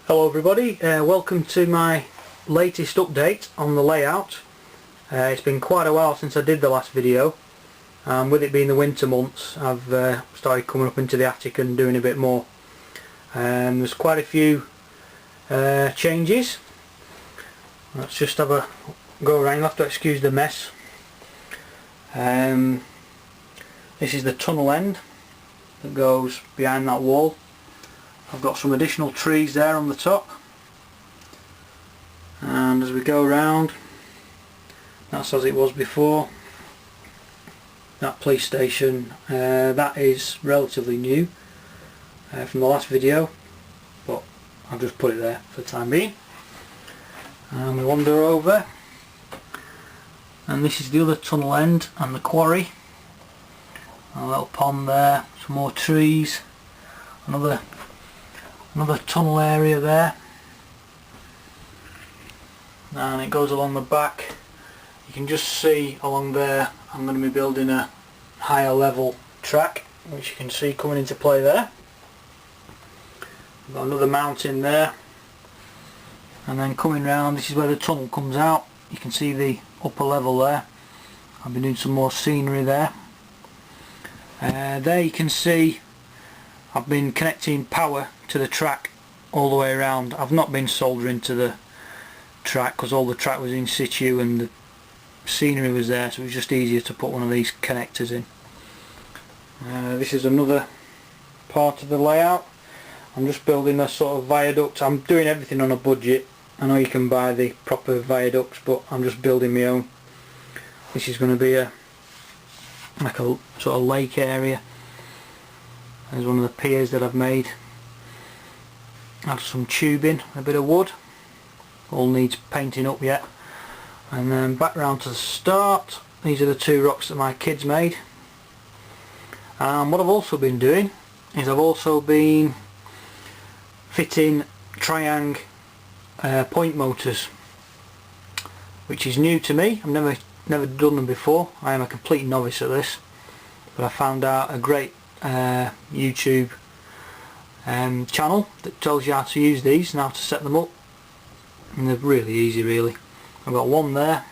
Hello everybody, welcome to my latest update on the layout. It's been quite a while since I did the last video, and with it being the winter months I've started coming up into the attic and doing a bit more. There's quite a few changes. Let's just have a go around. You'll have to excuse the mess. This is the tunnel end that goes behind that wall. I've got some additional trees there on the top, and as we go around, that's as it was before. That police station, that is relatively new from the last video, but I've just put it there for the time being. And we wander over, and this is the other tunnel end and the quarry. A little pond there, some more trees, another tunnel area there, and it goes along the back. You can just see along there I'm going to be building a higher level track, which you can see coming into play there. We've got another mountain there, and then coming round, this is where the tunnel comes out. You can see the upper level there. I've been doing some more scenery there. There you can see I've been connecting power to the track all the way around. I've not been soldering to the track because all the track was in situ and the scenery was there, so it was just easier to put one of these connectors in. This is another part of the layout. I'm just building a sort of viaduct. I'm doing everything on a budget. I know you can buy the proper viaducts, but I'm just building my own. This is going to be like a sort of lake area. There's one of the piers that I've made. Add some tubing, a bit of wood. All needs painting up yet. And then back round to the start. These are the two rocks that my kids made. And what I've also been doing is I've also been fitting Triang point motors, which is new to me. I've never done them before. I am a complete novice at this, but I found out a great YouTube channel that tells you how to use these and how to set them up, and they're really easy really. I've got one there,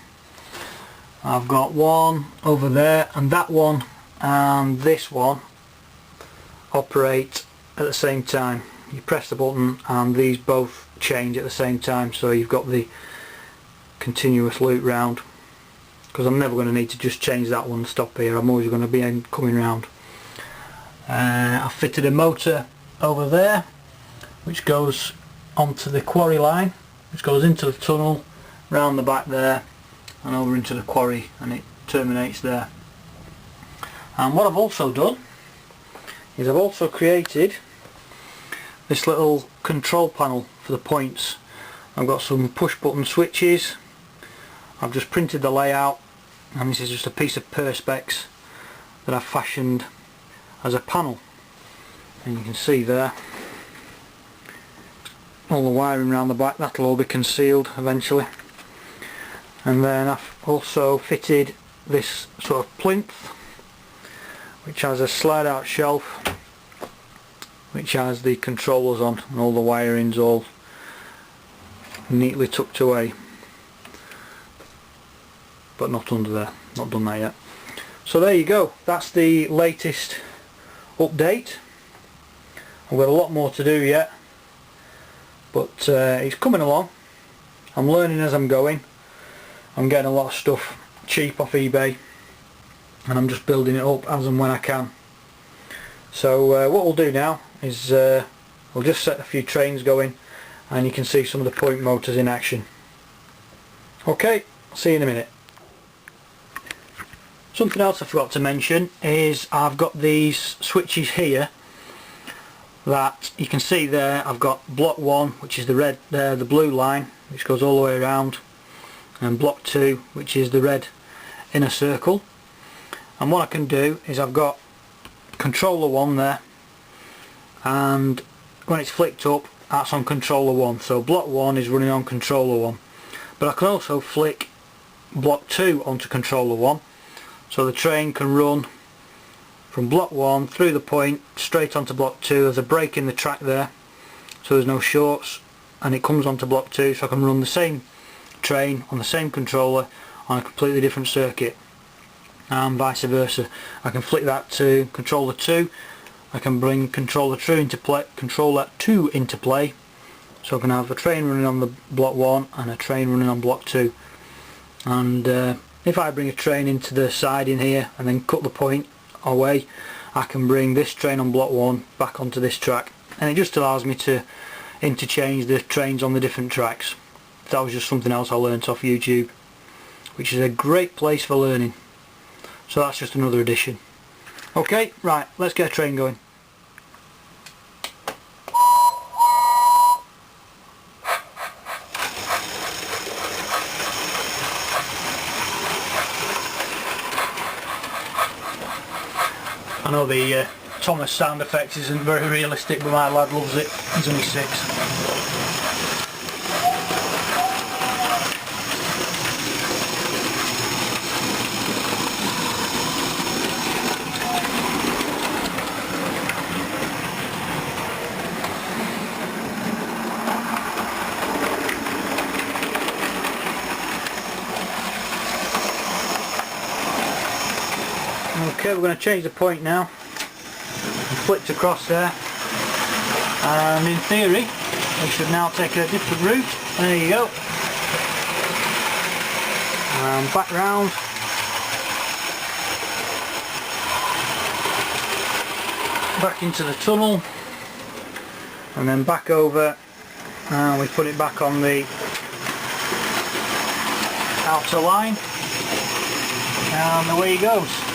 I've got one over there, and that one and this one operate at the same time. You press the button and these both change at the same time, so you've got the continuous loop round, because I'm never going to need to just change that one and stop here. I'm always going to be coming round. I've fitted a motor over there which goes onto the quarry line, which goes into the tunnel, round the back there and over into the quarry, and it terminates there. And what I've also done is I've also created this little control panel for the points. I've got some push button switches. I've just printed the layout, and this is just a piece of perspex that I've fashioned as a panel, and you can see there all the wiring around the back. That'll all be concealed eventually. And then I've also fitted this sort of plinth which has a slide out shelf which has the controllers on, and all the wiring's all neatly tucked away, but not under there. Not done that yet. So there you go, that's the latest update. I've got a lot more to do yet, but it's coming along. I'm learning as I'm going. I'm getting a lot of stuff cheap off eBay, and I'm just building it up as and when I can. So what we'll do now is we'll just set a few trains going, and you can see some of the point motors in action. Okay, see you in a minute. Something else I forgot to mention is I've got these switches here that you can see there. I've got block 1, which is the red, the blue line, which goes all the way around, and block 2, which is the red inner circle. And what I can do is I've got controller 1 there, and when it's flicked up, that's on controller 1. So block 1 is running on controller 1, but I can also flick block 2 onto controller 1, so the train can run from block 1 through the point straight onto block 2. There's a break in the track there, so there's no shorts, and it comes onto block 2, so I can run the same train on the same controller on a completely different circuit, and vice versa. I can flick that to controller 2, I can bring controller 2 into play, so I can have a train running on the block 1 and a train running on block 2. And if I bring a train into the side in here and then cut the point away, I can bring this train on block 1 back onto this track, and it just allows me to interchange the trains on the different tracks. That was just something else I learnt off YouTube, which is a great place for learning. So that's just another addition. Okay, right, let's get a train going. I know the Thomas sound effects isn't very realistic, but my lad loves it. He's only 6. Okay, we're going to change the point now. Flipped across there, and in theory we should now take a different route. There you go. And back round. Back into the tunnel, and then back over, and we put it back on the outer line, and away he goes.